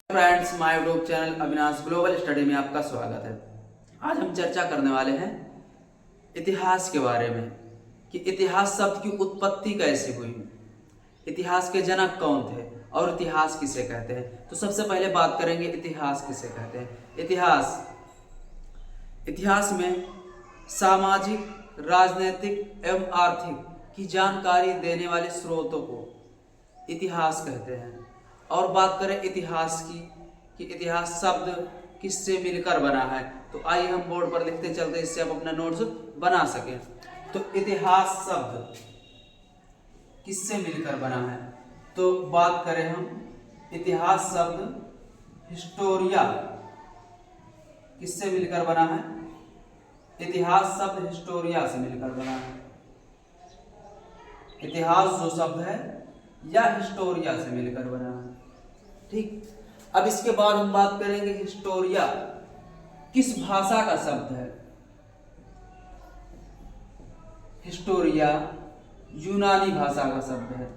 Friends, my YouTube channel Avinash global study में आपका स्वागत है। आज हम चर्चा करने वाले हैं इतिहास के बारे में कि इतिहास शब्द की उत्पत्ति कैसे हुई, इतिहास के जनक कौन थे और इतिहास किसे कहते हैं। तो सबसे पहले बात करेंगे इतिहास किसे कहते हैं। इतिहास में सामाजिक, राजनीतिक एवं आर्थिक की जानकारी देने वाले स्रोतों को इतिहास कहते हैं। और बात करें इतिहास की कि इतिहास शब्द किससे मिलकर बना है, तो आइए हम बोर्ड पर लिखते चलते हैं, इससे आप अपना नोट्स बना सकें। तो इतिहास शब्द किससे मिलकर बना है, तो बात करें हम इतिहास शब्द हिस्टोरिया किससे मिलकर बना है। इतिहास शब्द हिस्टोरिया से मिलकर बना है। इतिहास जो शब्द है या हिस्टोरिया से मिलकर बना है। ठीक, अब इसके बाद हम बात करेंगे हिस्टोरिया किस भाषा का शब्द है। हिस्टोरिया यूनानी भाषा का शब्द है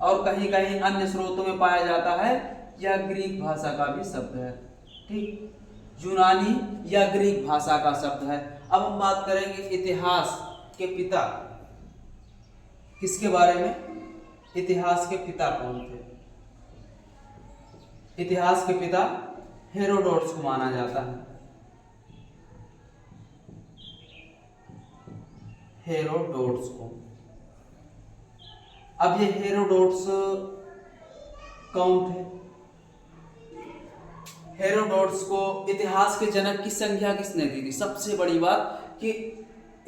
और कहीं कहीं अन्य स्रोतों में पाया जाता है या ग्रीक भाषा का भी शब्द है। ठीक, यूनानी या ग्रीक भाषा का शब्द है। अब हम बात करेंगे इतिहास के पिता किसके बारे में। इतिहास के पिता कौन थे। इतिहास के पिता हेरोडोटस को माना जाता है। हेरोडोटस को। अब ये हेरोडोटस कौन थे। हेरोडोटस को इतिहास के जनक की संज्ञा किसने दी थी। सबसे बड़ी बात कि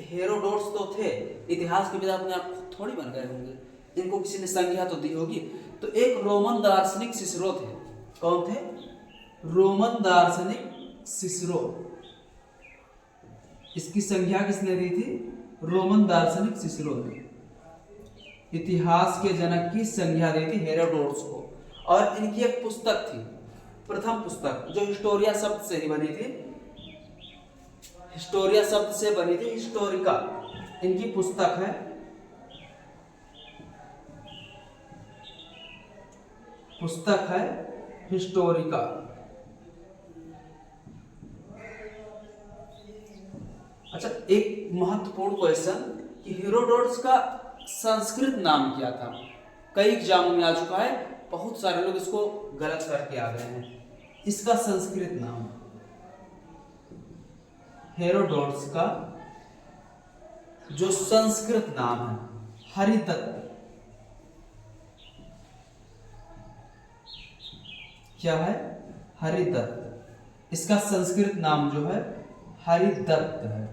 हेरोडोटस तो थे, इतिहास के पिता अपने आप थोड़ी बन गए होंगे, इनको किसी ने संज्ञा तो दी होगी। तो एक रोमन दार्शनिक सिसरो थे। कौन थे। रोमन दार्शनिक सिसरो। इसकी संज्ञा किसने दी थी। रोमन दार्शनिक सिसरो ने इतिहास के जनक की संज्ञा दी थी हेरोडोटस को। और इनकी एक पुस्तक थी, प्रथम पुस्तक, जो हिस्टोरिया शब्द से ही बनी थी। हिस्टोरिया शब्द से बनी थी, हिस्टोरिका इनकी पुस्तक है। पुस्तक है हिस्टोरिका। अच्छा, एक महत्वपूर्ण क्वेश्चन कि हेरोडोटस का संस्कृत नाम क्या था। कई एग्जामों में आ चुका है, बहुत सारे लोग इसको गलत करके आ गए हैं। इसका संस्कृत नाम, हेरोडोटस का जो संस्कृत नाम है हरिदत्त। क्या है। हरिदत्त। इसका संस्कृत नाम जो है हरिदत्त है।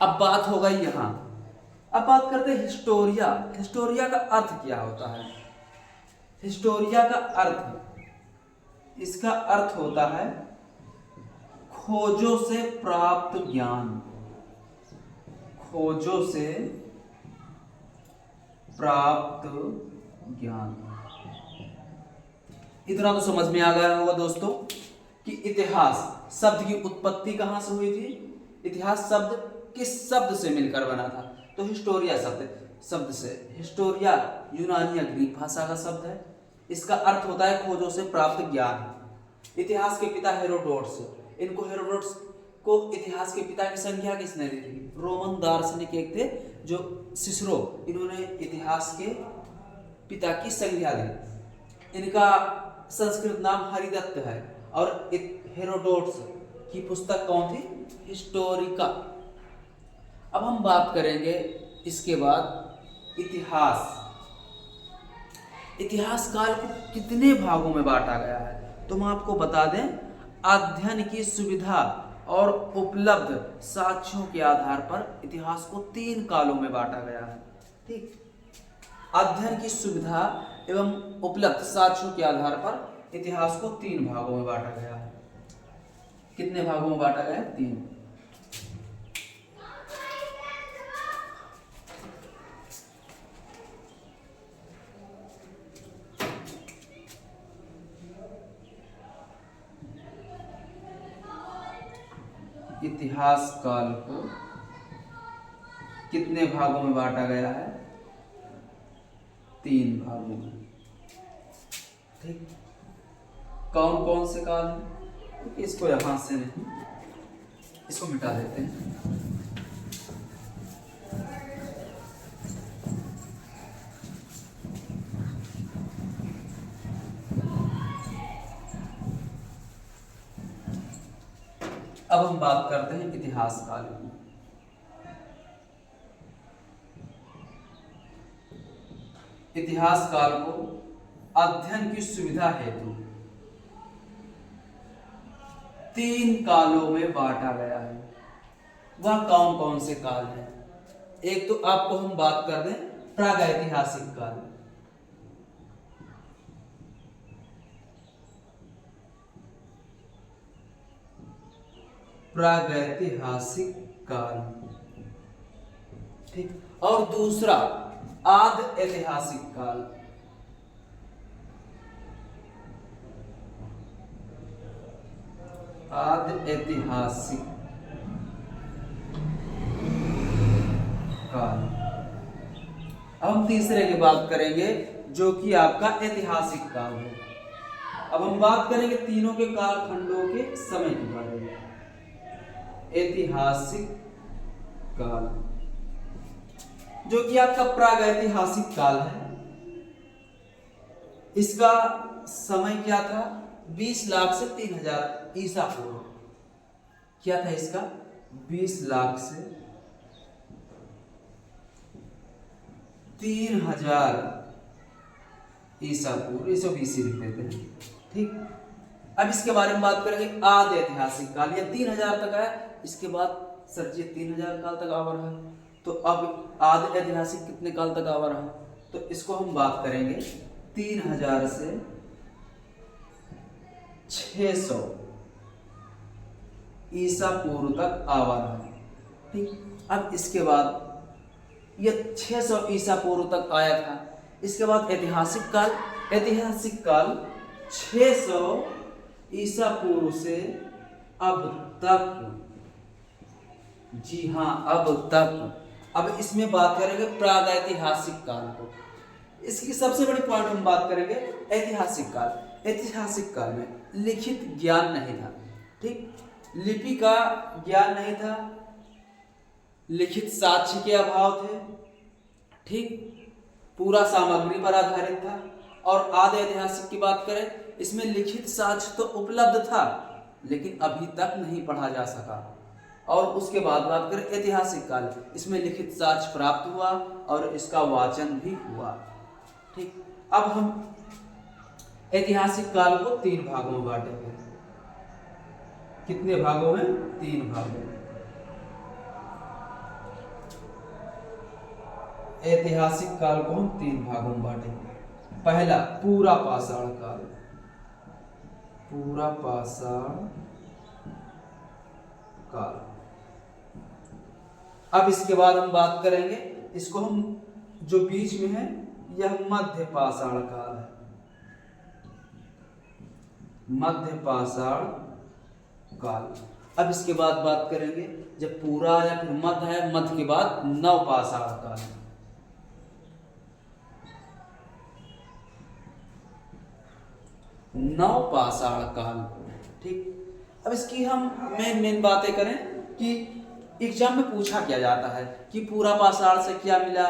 अब बात हो गई यहां। अब बात करते हैं हिस्टोरिया। हिस्टोरिया का अर्थ क्या होता है। हिस्टोरिया का अर्थ, इसका अर्थ होता है खोजों से प्राप्त ज्ञान। खोजों से प्राप्त ज्ञान। इतना तो समझ में आ गया होगा दोस्तों कि इतिहास शब्द की उत्पत्ति कहां से हुई थी। इतिहास शब्द किस शब्द से मिलकर बना था, तो हिस्टोरिया शब्द से। हिस्टोरिया यूनानी या ग्रीक भाषा का शब्द है। इसका अर्थ होता है खोजों से प्राप्त ज्ञान। इतिहास के पिता हेरोडोटस। इनको हेरोडोटस को इतिहास के पिता की संज्ञा किसने दी थी। रोमन दार्शनिक एक थे जो सिसरो, इन्होंने इतिहास के पिता की संज्ञा दी। इनका संस्कृत नाम हरिदत्त है और हेरोडोटस की पुस्तक कौन थी। हिस्टोरिका। अब हम बात करेंगे इसके बाद इतिहास। इतिहास काल को कितने भागों में बांटा गया है, तो हम आपको बता दें। अध्ययन की सुविधा और उपलब्ध साक्ष्यों के आधार पर इतिहास को 3 कालों में बांटा गया है। ठीक, अध्ययन की सुविधा एवं उपलब्ध साक्ष्यों के आधार पर इतिहास को 3 भागों में बांटा गया है। कितने भागों में बांटा गया है। 3। इतिहास काल को कितने भागों में बांटा गया है। 3 भागों में। ठीक, कौन कौन से काल हैं? इसको यहां से नहीं, इसको मिटा देते हैं। अब हम बात करते हैं इतिहास काल की। इतिहास काल को अध्ययन की सुविधा हेतु 3 कालों में बांटा गया है। वह कौन कौन से काल हैं? एक तो आपको हम बात कर दें प्रागैतिहासिक काल। प्रागैतिहासिक काल, ठीक। और दूसरा आद ऐतिहासिक काल। आद ऐतिहासिक काल। अब हम तीसरे की बात करेंगे जो कि आपका ऐतिहासिक काल है। अब हम बात करेंगे तीनों के कालखंडों के समय के बारे में। ऐतिहासिक काल जो कि आपका प्रागैतिहासिक काल है, इसका समय क्या था? 20 लाख से 3000 ईसा पूर्व। क्या था इसका? 20 लाख से 3000 ईसा पूर्व। इसको BC लिख देते हैं, ठीक। अब इसके बारे में बात करेंगे आद ऐतिहासिक काल। यह 3000 तक है, इसके बाद सर जी 3000 काल तक आवा रहा, तो अब आद ऐतिहासिक कितने काल तक आवा रहा? तो इसको हम बात करेंगे 3000 से 600 ईसा पूर्व तक आवा रहा, ठीक। अब इसके बाद यह 600 ईसा पूर्व तक आया था। इसके बाद ऐतिहासिक काल। ऐतिहासिक काल 600 ईसा पूर्व से अब तक, जी हाँ अब तक। अब इसमें बात करेंगे प्रागैतिहासिक काल को। इसकी सबसे बड़ी पॉइंट हम बात करेंगे ऐतिहासिक काल। ऐतिहासिक काल में लिखित ज्ञान नहीं था, ठीक। लिपि का ज्ञान नहीं था, लिखित साक्ष्य के अभाव थे, ठीक। पूरा सामग्री पर आधारित था। और आदि ऐतिहासिक की बात करें, इसमें लिखित साक्ष्य तो उपलब्ध था लेकिन अभी तक नहीं पढ़ा जा सका। और उसके बाद बात करें ऐतिहासिक काल, इसमें लिखित साक्ष्य प्राप्त हुआ और इसका वाचन भी हुआ, ठीक। अब हम ऐतिहासिक काल को 3 भागों में बांटेंगे। कितने भागों में? 3 भागों में। ऐतिहासिक काल को हम 3 भागों में बांटेंगे। पहला पूरा पाषाण काल। पूरा पाषाण काल। अब इसके बाद हम बात करेंगे, इसको हम जो बीच में है यह मध्य पाषाण काल है। मध्य पाषाण काल। अब इसके बाद बात करेंगे जब पूरा या फिर मध्य है, मध्य के बाद नव पाषाण काल। नव पाषाण काल, ठीक। अब इसकी हम मेन बातें करें कि एग्जाम में पूछा क्या जाता है कि पूरा पाषाण से क्या मिला,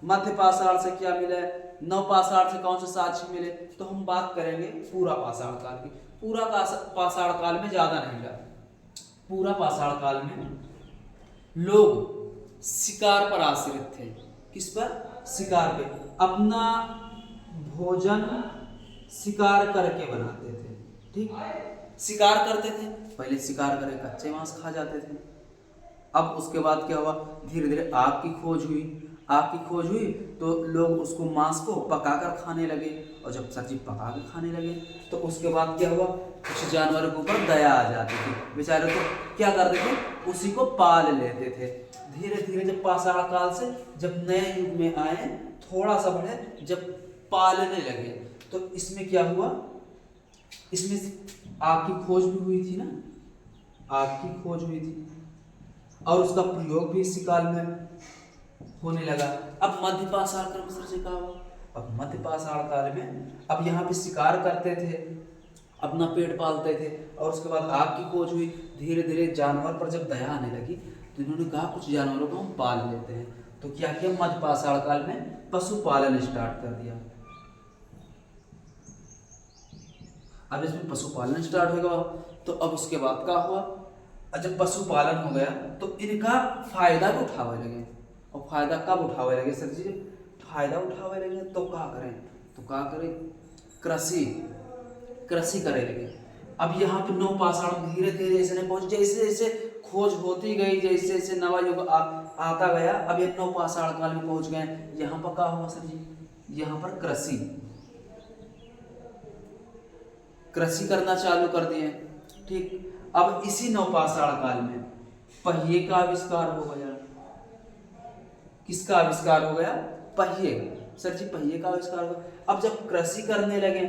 मध्य पाषाण से क्या मिला, नव पाषाण से कौन से साक्ष्य मिले। तो हम बात करेंगे पूरा पाषाण काल की। पूरा पाषाण काल में ज्यादा नहीं मिला। पूरा पाषाण काल में लोग शिकार पर आश्रित थे। किस पर? शिकार पे। अपना भोजन शिकार करके बनाते थे, ठीक। शिकार करते थे, पहले शिकार करके कच्चे मांस खा जाते थे। अब उसके बाद क्या हुआ? धीरे धीरे आग की खोज हुई। आग की खोज हुई तो लोग उसको मांस को पकाकर खाने लगे। और जब सब्जी पका कर खाने लगे तो उसके बाद क्या हुआ? कुछ जानवरों के ऊपर दया आ जाती थी, बेचारे तो क्या करते थे? उसी को पाल लेते थे। धीरे धीरे जब पाषाण काल से जब नए युग में आए, थोड़ा सा बढ़े, जब पालने लगे तो इसमें क्या हुआ? इसमें आग की खोज भी हुई थी ना, आग की खोज हुई थी और उसका प्रयोग भी इसी काल में होने लगा। अब मध्य पाषाण काल से कहा हुआ, अब मध्य पाषाण काल में अब यहाँ पे शिकार करते थे, अपना पेट पालते थे, और उसके बाद आग की खोज हुई। धीरे धीरे जानवर पर जब दया आने लगी तो इन्होंने कहा कुछ जानवरों को हम पाल लेते हैं। तो क्या किया, मध्य पाषाण काल में पशुपालन स्टार्ट कर दिया। अब इसमें पशुपालन स्टार्ट होगा तो अब उसके बाद क्या हुआ, जब पशुपालन हो गया तो इनका फायदा भी उठावे लगे। और फायदा कब उठावे लगे सर जी, फायदा उठावे लगे तो क्या करें, कृषि करे लगे। अब यहाँ पे नव पाषाण धीरे धीरे ऐसे नहीं पहुंच, जैसे जैसे खोज होती गई, जैसे जैसे नवा युग आता गया, अब ये नव पाषाण काल में पहुंच गए। यहाँ पर क्या हुआ सर जी, यहाँ पर कृषि करना चालू कर दिए। ठीक, अब इसी नवपाषाण काल में पहिए का आविष्कार हो गया। किसका आविष्कार हो गया, पहिए। सर जी पहिए का आविष्कार हो गया। अब जब कृषि करने लगे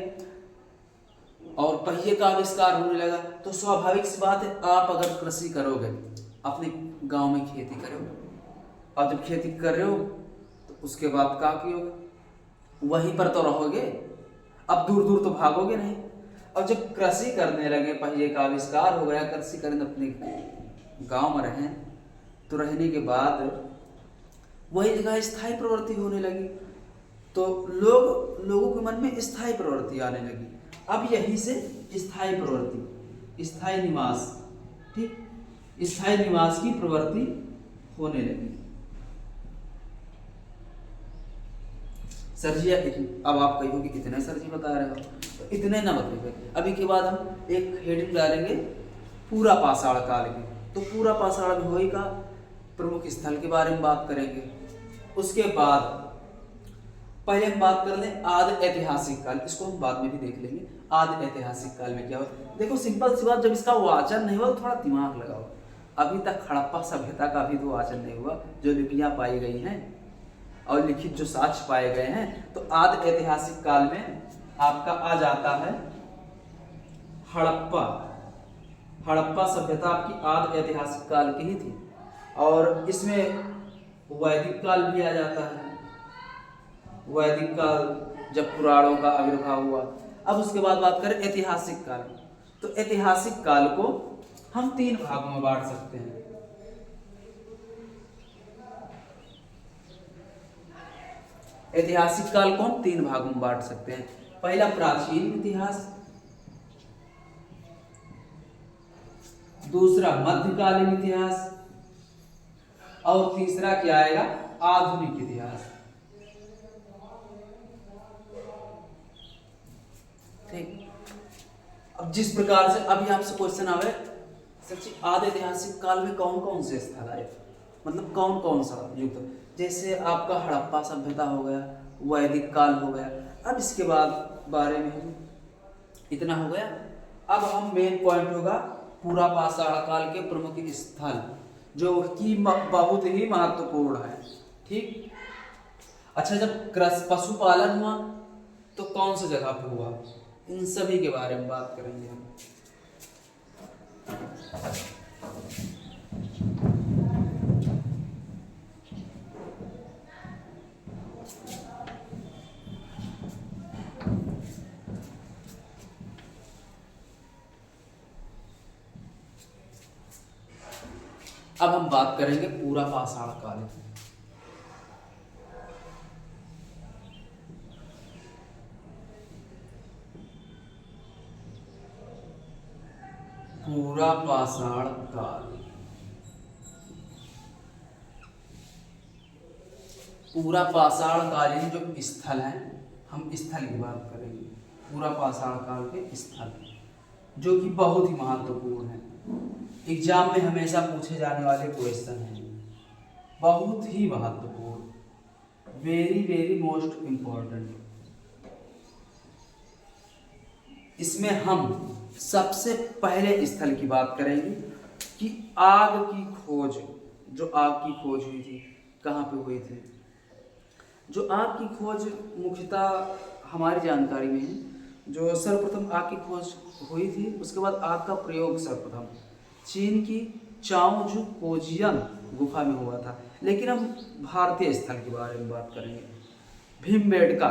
और पहिए का आविष्कार होने लगा तो स्वाभाविक सी बात है, आप अगर कृषि करोगे, अपने गांव में खेती करोगे, अब जब खेती कर रहे हो तो उसके बाद क्या कियोगे, वहीं पर तो रहोगे, अब दूर दूर तो भागोगे नहीं। अब जब कृषि करने लगे, पहिए का आविष्कार हो गया, कृषि करने अपने गांव में रहें, तो रहने के बाद वही जगह स्थायी प्रवृत्ति होने लगी। तो लोगों के मन में स्थायी प्रवृत्ति आने लगी। अब यहीं से स्थायी प्रवृत्ति, स्थायी निवास, ठीक, स्थायी निवास की प्रवृत्ति होने लगी। सर जी अब आप कहोगे कितने सर जी बता रहे हो, तो इतने ना बताइए। अभी के बाद हम एक हेडिंग डालेंगे पूरा पाषाण काल की। तो पूरा पाषाण में होई का प्रमुख स्थल के बारे में बात करेंगे। उसके बाद पहले हम बात कर लें आदि ऐतिहासिक काल, इसको हम बाद में भी देख लेंगे। आदि ऐतिहासिक काल में क्या हुआ, देखो सिंपल सी बात, जब इसका वाचन नहीं हुआ तो थोड़ा दिमाग लगाओ। अभी तक हड़प्पा सभ्यता का भी तो वाचन नहीं हुआ, जो लिपियां पाई गई हैं और लिखित जो साक्ष्य पाए गए हैं। तो आदि ऐतिहासिक काल में आपका आ जाता है हड़प्पा सभ्यता आपकी आदि ऐतिहासिक काल की ही थी। और इसमें वैदिक काल भी आ जाता है, वैदिक काल जब पुराणों का आविर्भाव हुआ। अब उसके बाद बात करें ऐतिहासिक काल, तो ऐतिहासिक काल को हम 3 भागों में बांट सकते हैं। ऐतिहासिक काल को हम 3 भागों में बांट सकते हैं। पहला प्राचीन इतिहास, दूसरा मध्यकालीन इतिहास, और तीसरा क्या आएगा, आधुनिक इतिहास। ठीक, अब जिस प्रकार से अभी आपसे क्वेश्चन आवे, सच्ची आदि ऐतिहासिक काल में कौन कौन से स्थल आए, मतलब कौन कौन सा युग, जैसे आपका हड़प्पा सभ्यता हो गया, वैदिक काल हो गया। अब इसके बाद बारे में इतना हो गया। अब हम मेन पॉइंट होगा पूरा पाषाण काल के प्रमुख स्थल, जो कि बहुत ही महत्वपूर्ण है। ठीक, अच्छा, जब पशुपालन हुआ तो कौन सी जगह पे हुआ, इन सभी के बारे में बात करेंगे हम। अब हम बात करेंगे पूरा पाषाण काल की। पूरा पाषाण काल, पूरा पाषाण कालीन जो स्थल है, हम स्थल की बात करेंगे। पूरा पाषाण काल के स्थल जो कि बहुत ही महत्वपूर्ण है, एग्जाम में हमेशा पूछे जाने वाले क्वेश्चन हैं, बहुत ही महत्वपूर्ण, वेरी वेरी मोस्ट इम्पोर्टेंट। इसमें हम सबसे पहले स्थल की बात करेंगे कि आग की खोज, जो आग की खोज हुई थी कहाँ पे हुई थी। जो आग की खोज मुख्यतः हमारी जानकारी में है, जो सर्वप्रथम आग की खोज हुई थी, उसके बाद आग का प्रयोग सर्वप्रथम चीन की चाओजू कोजियन गुफा में हुआ था। लेकिन हम भारतीय स्थल के बारे में बात करेंगे। भीमबेटका,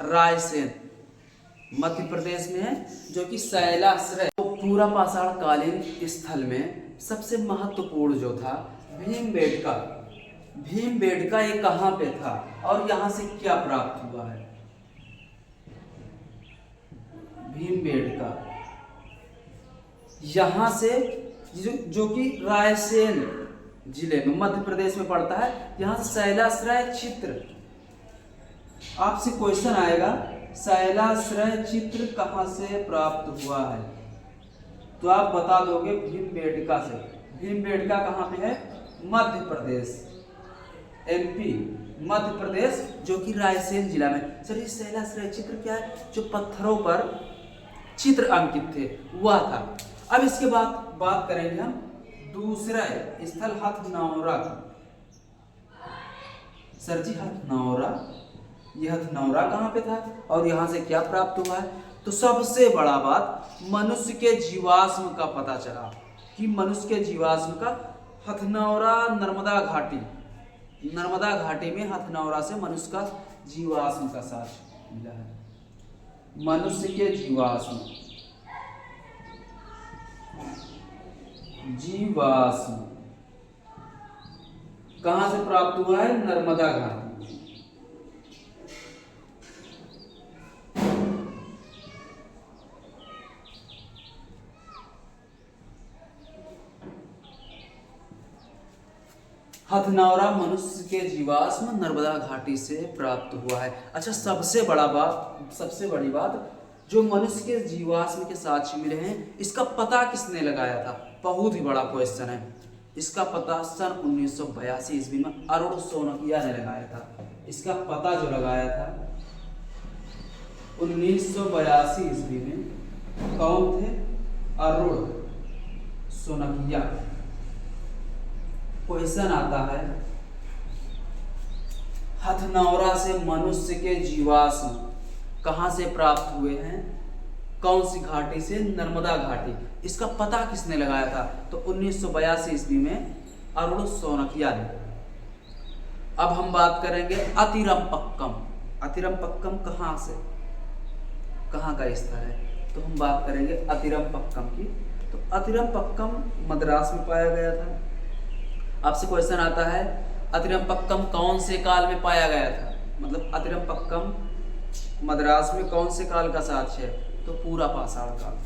रायसेन, मध्य प्रदेश में है, जो कि शैलाश्रय तो पूरा पाषाण कालीन स्थल में सबसे महत्वपूर्ण जो था भीमबेटका। भीमबेटका ये कहाँ पे था और यहाँ से क्या प्राप्त हुआ है? भीमबेटका यहाँ से जो कि रायसेन जिले में मध्य प्रदेश में पड़ता है। यहाँ से शैलाश्रय चित्र, आपसे क्वेश्चन आएगा शैलाश्रय चित्र कहाँ से प्राप्त हुआ है, तो आप बता दोगे भीमबेटका से। भीमबेटका कहाँ पे है? मध्य प्रदेश, एमपी, मध्य प्रदेश, जो कि रायसेन जिला में। चलिए शैलाश्रय चित्र क्या है? जो पत्थरों पर चित्र अंकित थे वह था। अब इसके बाद बात करेंगे हम दूसरा स्थल हथनौरा की। सर जी हथनौरा, यह हथनौरा कहाँ पे था और यहाँ से क्या प्राप्त हुआ है? तो सबसे बड़ा बात मनुष्य के जीवाश्म का पता चला कि मनुष्य के जीवाश्म का हथनौरा नर्मदा घाटी, नर्मदा घाटी में हथनौरा से मनुष्य का जीवाश्म का साक्ष्य मिला है। मनुष्य के जीवाश्म, जीवाश्म कहां से प्राप्त हुआ है? नर्मदा घाटी। हथनौरा मनुष्य के जीवाश्म नर्मदा घाटी से प्राप्त हुआ है। अच्छा, सबसे बड़ी बात जो मनुष्य के जीवाश्म के साक्ष्य मिले हैं, इसका पता किसने लगाया था? बहुत ही बड़ा क्वेश्चन है। इसका पता सन 1982 ईस्वी में अरुण सोनकिया ने लगाया था। इसका पता जो लगाया था 1982 ईस्वी में कौन थे? अरुण सोनकिया। क्वेश्चन आता है हथनौरा से मनुष्य के जीवाश्म कहां से प्राप्त हुए हैं? कौन सी घाटी से? नर्मदा घाटी। इसका पता किसने लगाया था? तो 1982 ईस्वी में अरुण सोनकिया ने। अब हम बात करेंगे अतिरमपक्कम। अतिरमपक्कम कहां से, कहां का स्थल है? तो हम बात करेंगे अतिरमपक्कम की। तो अतिरमपक्कम मद्रास में पाया गया था। आपसे क्वेश्चन आता है अतिरमपक्कम कौन से काल में पाया गया था? मतलब अतिरमपक्कम मद्रास में कौन से काल का साक्ष्य है? तो पूरा पाषाण काल।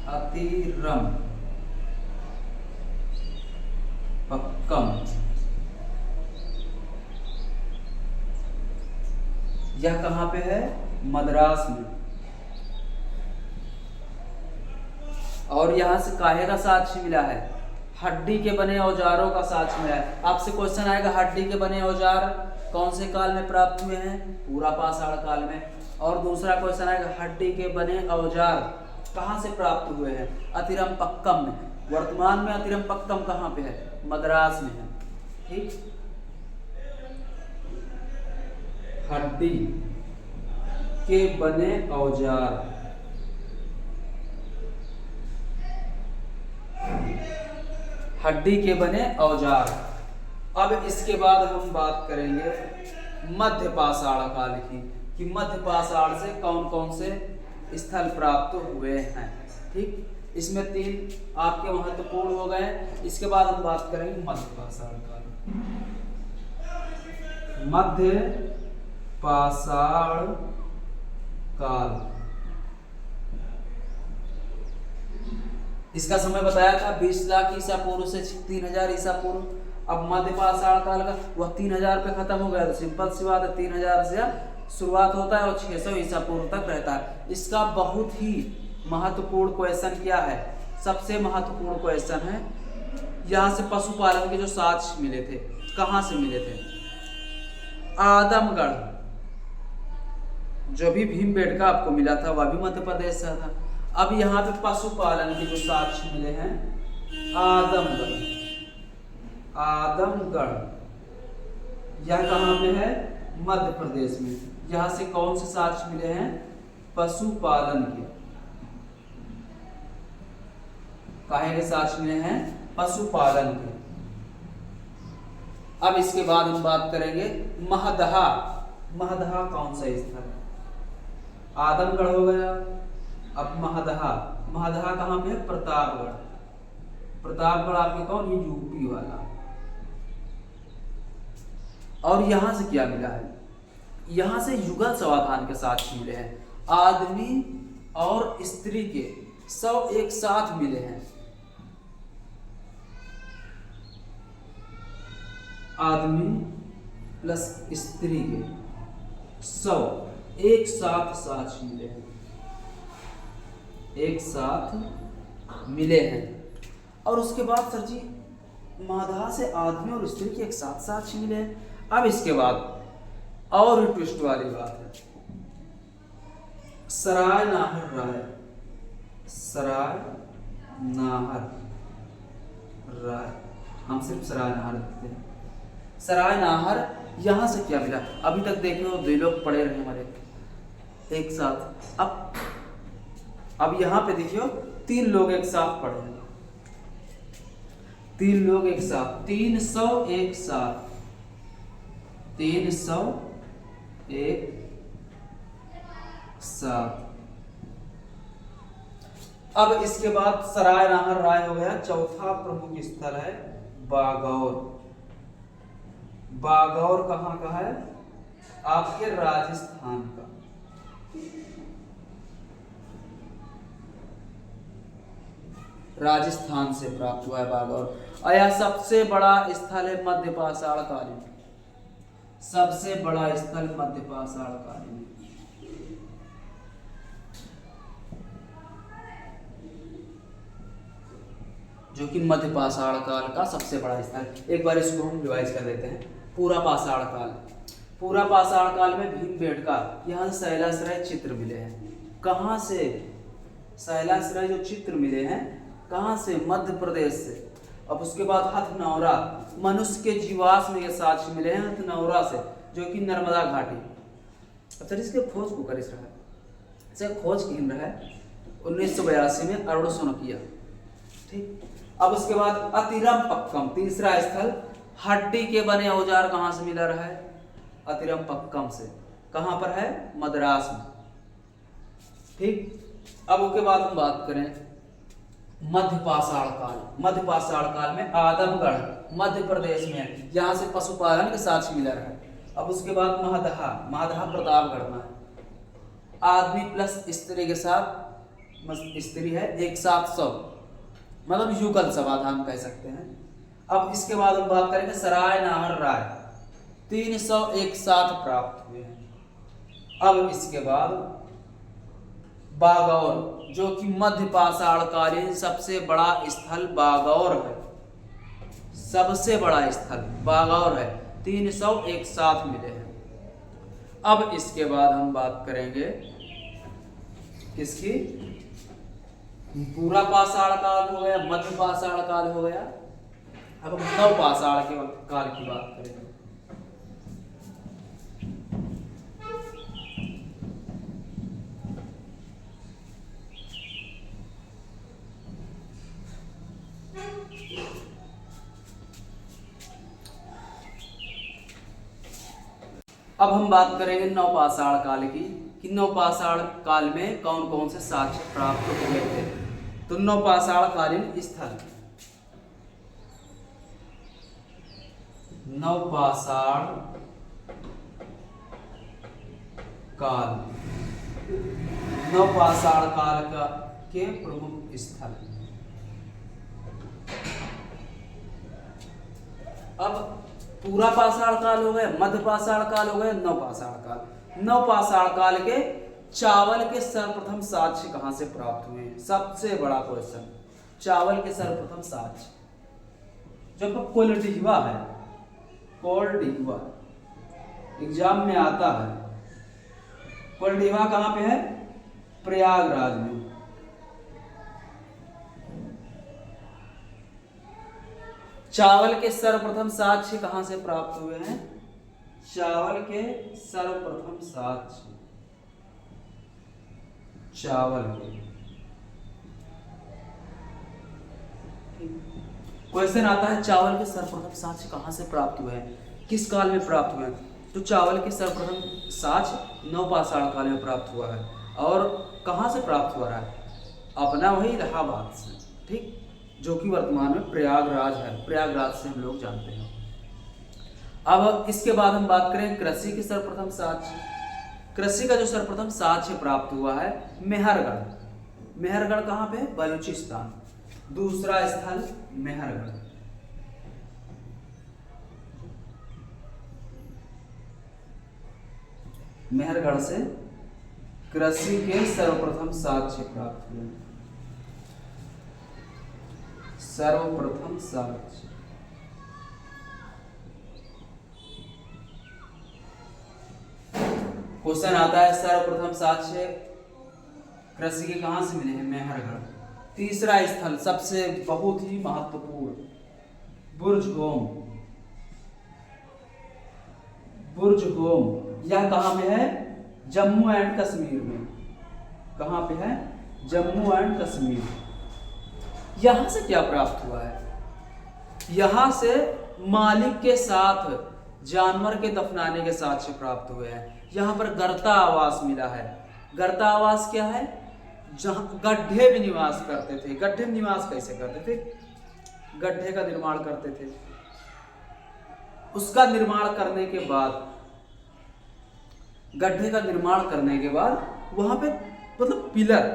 अतिरमपक्कम यह कहां पे है? मद्रास में। और यहां से काहे का साक्ष्य मिला है? हड्डी के बने औजारों का साक्ष्य मिला है। आपसे क्वेश्चन आएगा हड्डी के बने औजार कौन से काल में प्राप्त हुए हैं? पूरा पाषाण काल में। और दूसरा क्वेश्चन आएगा हड्डी के बने औजार कहां से प्राप्त हुए हैं? अतिरमपक्कम में। वर्तमान में अतिरमपक्कम कहां पे है? मद्रास में है। ठीक, हड्डी के बने औजार, हड्डी के बने औजार। अब इसके बाद हम बात करेंगे मध्य पाषाण काल की, कि मध्य पाषाण से कौन कौन से स्थल प्राप्त हुए हैं। ठीक, इसमें 3 आपके महत्वपूर्ण हो गए। इसके बाद हम बात करेंगे मध्य पाषाण काल। मध्य पाषाण काल, इसका समय बताया था 20 लाख ईसा पूर्व से 3000 ईसा पूर्व। अब मध्य पाषाण काल का वह 3000 पे खत्म हो गया। तो सिंपल सी बात है 3000 से शुरुआत होता है और 600 ईसा पूर्व तक रहता है। इसका बहुत ही महत्वपूर्ण क्वेश्चन क्या है? सबसे महत्वपूर्ण क्वेश्चन है यहाँ से पशुपालन के जो साक्ष्य मिले थे, कहाँ से मिले थे? आदमगढ़। जो भी भीमबेटका आपको मिला था वह भी मध्य प्रदेश से था। अब यहाँ पे पशुपालन के जो साक्ष्य मिले हैं आदमगढ़, आदमगढ़ यह कहाँ पे है? मध्य प्रदेश में। यहाँ से कौन से साक्ष्य मिले हैं? पशुपालन के। काहे के साक्ष्य मिले हैं? पशुपालन के। अब इसके बाद हम बात करेंगे महदहा। महदहा कौन सा स्थल है? आदमगढ़ हो गया। अब महदहा, महदहा कहाँ पे है? प्रतापगढ़। प्रतापगढ़ आपके कौन? ये यूपी वाला। और यहां से क्या मिला है? यहां से युगल समाधान के साक्ष्य मिले हैं। आदमी और स्त्री के सब एक साथ मिले हैं। आदमी प्लस स्त्री के सब एक साथ साक्ष्य मिले हैं, एक साथ मिले हैं। और उसके बाद सर जी महदहा से आदमी और स्त्री के एक साथ साक्ष्य मिले हैं। अब इसके बाद और ट्विस्ट वाली बात है, सराय नाहर राय। सराय नाहर राय, हम सिर्फ सराय नाहर लिखते हैं। सराय नाहर, यहां से क्या मिला? अभी तक देख लो 2 लोग पड़े रहे हमारे एक साथ। अब यहां पे देखियो 3 लोग एक साथ पड़े हैं। 3 लोग एक साथ, 300 एक साथ, 300 एक साथ। अब इसके बाद सराय नाहर राय हो गया। चौथा प्रमुख स्थल है बागौर। बागौर कहाँ का है? आपके राजस्थान का। राजस्थान से प्राप्त हुआ है बागौर। और यह सबसे बड़ा स्थल है मध्य पाषाण कालीन। सबसे बड़ा स्थल मध्य पाषाण कालीन, जो कि मध्य पाषाण काल का सबसे बड़ा स्थल। एक बार इसको हम रिवाइज कर देते हैं। पूरा पाषाण काल, पूरा पाषाण काल में भीमबेटका, यहाँ से शैलाश्रय चित्र मिले हैं। कहाँ से? शैलाश्रय जो चित्र मिले हैं कहाँ से? मध्य प्रदेश से। अब उसके बाद हथनौरा, मनुष्य के जीवाश्म के साक्ष्य मिले हैं हथनौरा से, जो कि नर्मदा घाटी। अच्छा, इसके खोज को करिस रहा है, इसे खोज की रहा है 1982 में अरुण सोनकिया। ठीक। अब उसके बाद अतिरम पक्कम, तीसरा स्थल। हड्डी के बने औजार कहाँ से मिला रहा है? अतिरम पक्कम से। कहाँ पर है? मद्रास में। ठीक। अब उसके बाद हम बात करें मध्य पाषाण काल। मध्य पाषाण काल में आदमगढ़ मध्य प्रदेश में, यहाँ से पशुपालन के साक्ष्य मिला रहा है। अब उसके बाद महदहा, महदहा प्रतापगढ़ में है। आदमी प्लस स्त्री के साथ, स्त्री है एक साथ सब, मतलब युगल समाधान कह सकते हैं। अब इसके बाद हम बात करेंगे सराय नाहर राय, 300 एक साथ प्राप्त हुए हैं। अब इसके बाद बागौर, जो कि मध्य पाषाण कालीन सबसे बड़ा स्थल बागौर है। सबसे बड़ा स्थल बागौर है, 300 एक साथ मिले हैं। अब इसके बाद हम बात करेंगे किसकी? पूरा पाषाण काल हो गया, मध्य पाषाण काल हो गया। अब हम नव पाषाण के काल की बात करेंगे। अब हम बात करेंगे नवपाषाण काल की, कि नवपाषाण काल में कौन कौन से साक्ष्य प्राप्त हुए थे। तो नवपाषाण कालीन स्थल, नवपाषाण काल, नवपाषाण काल का के प्रमुख स्थल। अब पूरा पाषाण काल हो गया, मध्य पाषाण काल हो गया, नवपाषाण काल। नवपाषाण काल के चावल के सर्वप्रथम साक्ष्य कहां से प्राप्त हुए? सबसे बड़ा क्वेश्चन, चावल के सर्वप्रथम साक्ष्य जो कोल्डिहिवा है, कोल्डिहिवा एग्जाम में आता है। कोल्डिहिवा कहां पे है? प्रयागराज में। चावल के सर्वप्रथम साक्ष्य कहां से प्राप्त हुए हैं? चावल के सर्वप्रथम साक्ष्य, चावल के क्वेश्चन आता है चावल के सर्वप्रथम साक्ष्य कहाँ से प्राप्त हुए हैं, किस काल में प्राप्त हुए हैं। तो चावल के सर्वप्रथम साक्ष्य नवपाषाण काल में प्राप्त हुआ है। और कहाँ से प्राप्त हुआ है, अपना वही इलाहाबाद से, ठीक, जो कि वर्तमान में प्रयागराज है। प्रयागराज से हम लोग जानते हैं। अब इसके बाद हम बात करें कृषि के सर्वप्रथम साक्ष्य। कृषि का जो सर्वप्रथम साक्ष्य प्राप्त हुआ है मेहरगढ़। मेहरगढ़ कहाँ पे है, बलूचिस्तान। दूसरा स्थल मेहरगढ़। मेहरगढ़ से कृषि के सर्वप्रथम साक्ष्य प्राप्त हुए। सर्वप्रथम साक्ष्य क्वेश्चन आता है सर्वप्रथम साक्ष्य कृषि के कहां से मिले हैं, मेहरगढ़। तीसरा स्थल सबसे बहुत ही महत्वपूर्ण बुर्जगोम। बुर्जगोम यह कहां पे है, जम्मू एंड कश्मीर में। कहां पे है, जम्मू एंड कश्मीर। यहां से क्या प्राप्त हुआ है, यहां से मालिक के साथ जानवर के दफनाने के साक्ष्य प्राप्त हुए हैं। यहाँ पर गर्ता आवास मिला है। गर्ता आवास क्या है, जहाँ गड्ढे में निवास करते थे। गड्ढे में निवास कैसे करते थे, गड्ढे का निर्माण करते थे। उसका निर्माण करने के बाद, गड्ढे का निर्माण करने के बाद वहां पे मतलब पिलर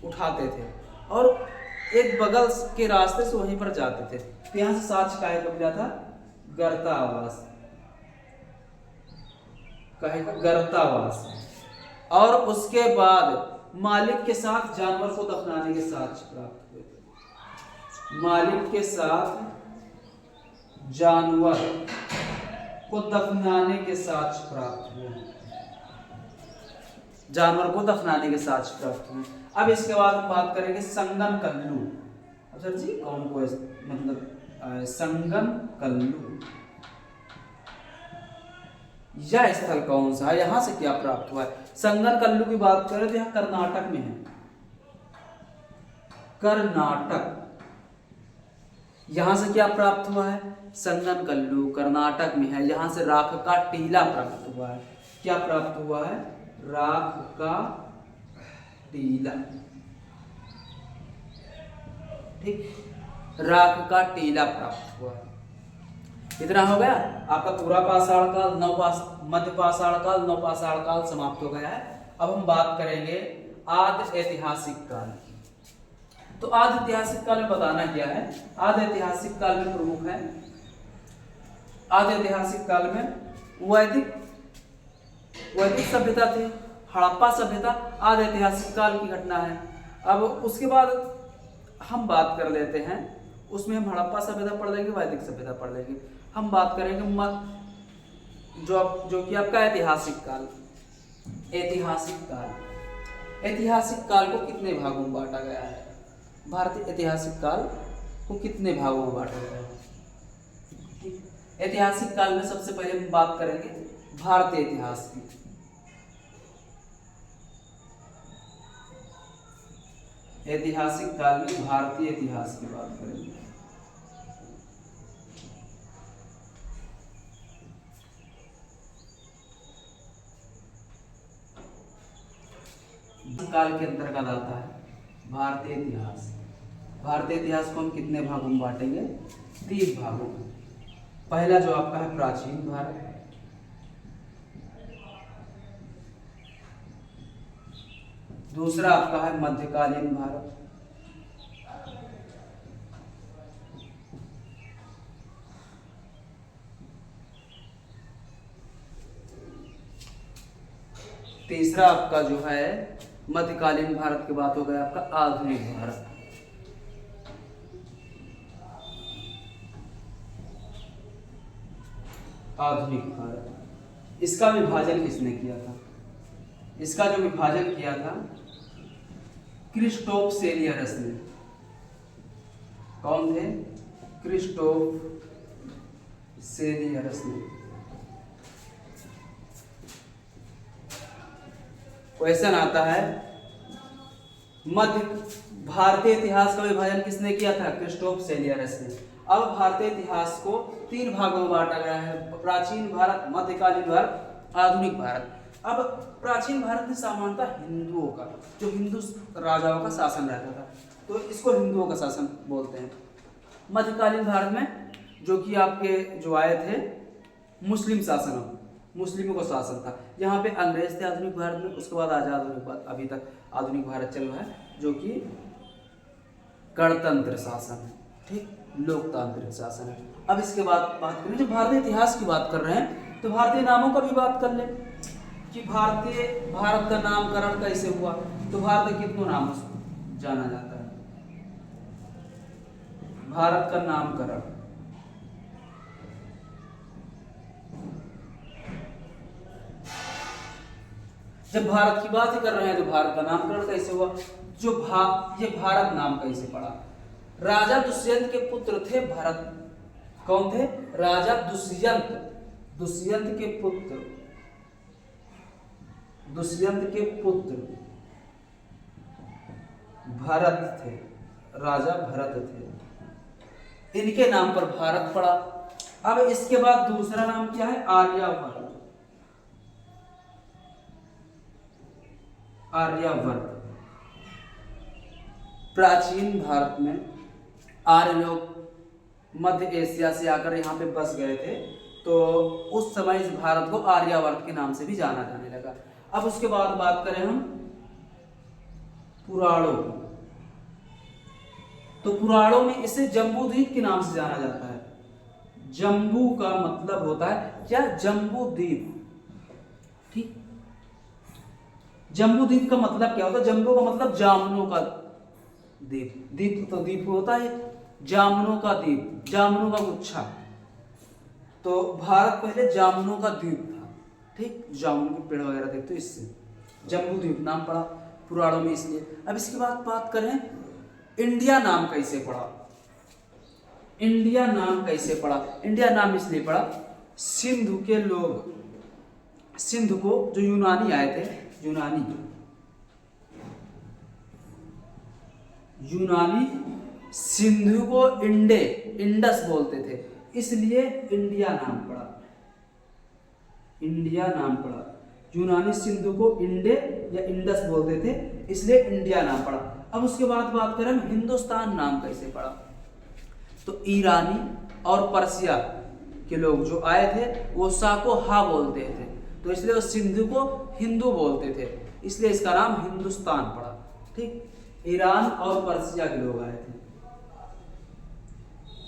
उठाते थे और एक बगल के रास्ते से वहीं पर जाते थे। तो यहाँ से साक्ष्य काहे का मिला था, गर्ता आवास, कहेगा गर्तावास। और उसके बाद मालिक के साथ जानवर को दफनाने के साक्ष्य प्राप्त हुए थे। मालिक के साथ जानवर को दफनाने के साक्ष्य प्राप्त हुए। जानवर को दफनाने के साक्ष्य प्राप्त हुए। अब इसके बाद हम बात करेंगे संगन कल्लू। अब सर जी कौन को मतलब संगन कल्लू, यह स्थल कौन सा है, यहां से क्या प्राप्त हुआ है। संगन कल्लू की बात करें तो यह कर्नाटक में है। कर्नाटक, यहां से क्या प्राप्त हुआ है, संगन कल्लू कर्नाटक में है। यहां से राख का टीला प्राप्त हुआ है। क्या प्राप्त हुआ है, राख का टीला, ठीक, राख का टीला प्राप्त हुआ है। इतना हो गया आपका पूरा पाषाण काल, मध्य पाषाण काल, नवपाषाण काल समाप्त हो गया है। अब हम बात करेंगे आदि ऐतिहासिक काल। तो आदि ऐतिहासिक काल में बताना क्या है, आदि ऐतिहासिक काल में प्रमुख है, आदि ऐतिहासिक काल में वैदिक सभ्यता थी, हड़प्पा सभ्यता आदि ऐतिहासिक काल की घटना है। अब उसके बाद हम बात कर लेते हैं, उसमें हम हड़प्पा सभ्यता पढ़ लेंगे, वैदिक सभ्यता पढ़ लेंगे। हम बात करेंगे जो कि आपका ऐतिहासिक काल। ऐतिहासिक काल, ऐतिहासिक काल को कितने भागों में बांटा गया है, भारतीय ऐतिहासिक काल को कितने भागों में बांटा गया है। ऐतिहासिक काल में सबसे पहले हम बात करेंगे भारतीय इतिहास की। ऐतिहासिक काल में भारतीय इतिहास की बात करेंगे। काल के अंतर्गत आता है भारतीय इतिहास। भारतीय इतिहास को हम कितने भागों में बांटेंगे, 3 भागों में। पहला जो आपका है प्राचीन भारत, दूसरा आपका है मध्यकालीन भारत, तीसरा आपका जो है मध्यकालीन भारत के बाद हो गया आपका आधुनिक भारत। आधुनिक भारत, इसका विभाजन किसने किया था, इसका जो विभाजन किया था क्रिस्टोफ सेलियरस ने। कौन थे, क्रिस्टोफ सेलियरस ने। क्वेश्चन आता है मध्य भारतीय इतिहास का विभाजन किसने किया था, क्रिस्टोफ सेलियरस ने। अब भारतीय इतिहास को 3 भागों में बांटा गया है, प्राचीन भारत, मध्यकालीन भारत, आधुनिक भारत। अब प्राचीन भारत में सामान्यतः हिंदुओं का, जो हिंदू राजाओं का शासन रहता था, तो इसको हिंदुओं का शासन बोलते हैं। मध्यकालीन भारत में जो कि आपके जो आए थे मुस्लिम शासन, मुस्लिमों का शासन था। यहाँ पे अंग्रेज थे आधुनिक भारत में, उसके बाद आजाद होने के बाद अभी तक आधुनिक भारत चल रहा है, जो कि गणतंत्र शासन है, ठीक, लोकतांत्रिक शासन है। अब इसके बाद बात करें, जब भारतीय इतिहास की बात कर रहे हैं तो भारतीय नामों का भी बात कर ले कि भारत का नामकरण कैसे हुआ। तो भारत के कितनों नामों से जाना जाता है? भारत का नामकरण, जब भारत की बात ही कर रहे हैं तो भारत का नामकरण कैसे हुआ? ये भारत नाम कैसे पड़ा? राजा दुष्यंत के पुत्र थे भरत। कौन थे? राजा दुष्यंत, दुष्यंत के पुत्र भरत थे, राजा भरत थे, इनके नाम पर भारत पड़ा। अब इसके बाद दूसरा नाम क्या है? आर्यावर्त। आर्यावर्त, प्राचीन भारत में आर्य लोग मध्य एशिया से आकर यहाँ पे बस गए थे, तो उस समय इस भारत को आर्यावर्त के नाम से भी जाना जाने लगा। अब उसके बाद बात करें हम पुराणों, तो पुराणों में इसे जम्बूद्वीप के नाम से जाना जाता है। जम्बू का मतलब होता है क्या? जम्बूद्वीप, ठीक। जम्बूद्वीप का मतलब क्या होता है? जम्बू का मतलब जामुनों का द्वीप, द्वीप तो द्वीप होता है, जामुनों का द्वीप, जामुनों का गुच्छा। तो भारत पहले जामुनों का द्वीप था, ठीक, जामुन के पेड़ वगैरह देखते हो, इससे जम्बूद्वीप नाम पड़ा पुराणों में इसलिए। अब इसके बाद बात करें इंडिया नाम कैसे पड़ा? इंडिया नाम कैसे पड़ा? इंडिया नाम इसलिए पड़ा, सिंधु के लोग, सिंधु को जो यूनानी आए थे, यूनानी सिंधु को इंडस बोलते थे, इसलिए इंडिया नाम पड़ा। इंडिया नाम पड़ा, यूनानी सिंधु को या इंडस बोलते थे, इसलिए इंडिया नाम पड़ा। अब उसके बाद बात करें हिंदुस्तान नाम कैसे पड़ा? तो ईरानी और पर्सिया के लोग जो आए थे वो सा को हा बोलते थे, तो इसलिए वो सिंधु को हिंदू बोलते थे, इसलिए इसका नाम हिंदुस्तान पड़ा, ठीक। ईरान और पर्सिया के लोग आए थे,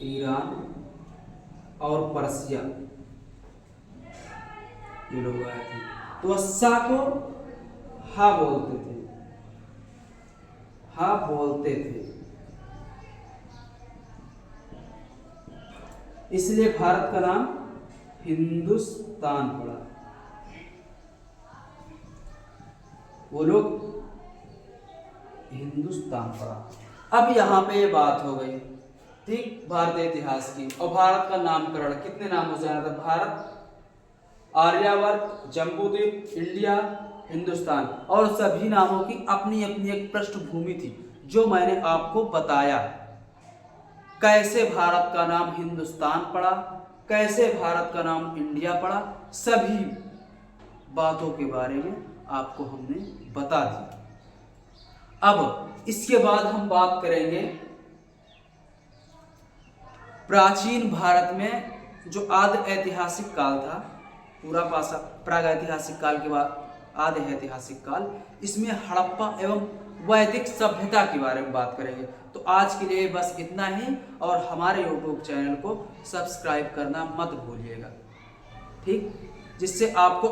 ईरान और पर्सिया ये लोग आए थे, तो सा को हा बोलते थे, हा बोलते थे, इसलिए भारत का नाम हिंदुस्तान पड़ा। वो लोग हिंदुस्तान पड़ा। अब यहाँ पे ये बात हो गई, ठीक, भारतीय इतिहास की। और भारत का नामकरण कितने नामों से जाना था? भारत, आर्यावर्त, जम्बूद्वीप, इंडिया, हिंदुस्तान, और सभी नामों की अपनी अपनी एक पृष्ठभूमि थी, जो मैंने आपको बताया। कैसे भारत का नाम हिंदुस्तान पड़ा, कैसे भारत का नाम इंडिया पड़ा, सभी बातों के बारे में आपको हमने बता दिया। अब इसके बाद हम बात करेंगे प्राचीन भारत में जो आदि ऐतिहासिक काल था, पूरा पासा प्राग ऐतिहासिक काल के बाद आदि ऐतिहासिक काल, इसमें हड़प्पा एवं वैदिक सभ्यता के बारे में बात करेंगे। तो आज के लिए बस इतना ही, और हमारे YouTube चैनल को सब्सक्राइब करना मत भूलिएगा, ठीक, जिससे आपको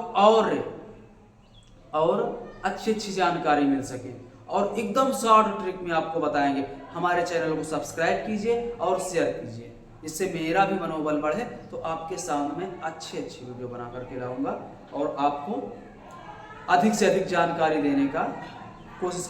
और अच्छी जानकारी मिल सके, और एकदम शॉर्ट ट्रिक में आपको बताएंगे। हमारे चैनल को सब्सक्राइब कीजिए और शेयर कीजिए, इससे मेरा भी मनोबल बढ़े, तो आपके सामने में अच्छी वीडियो बना करके लाऊंगा और आपको अधिक से अधिक जानकारी देने का कोशिश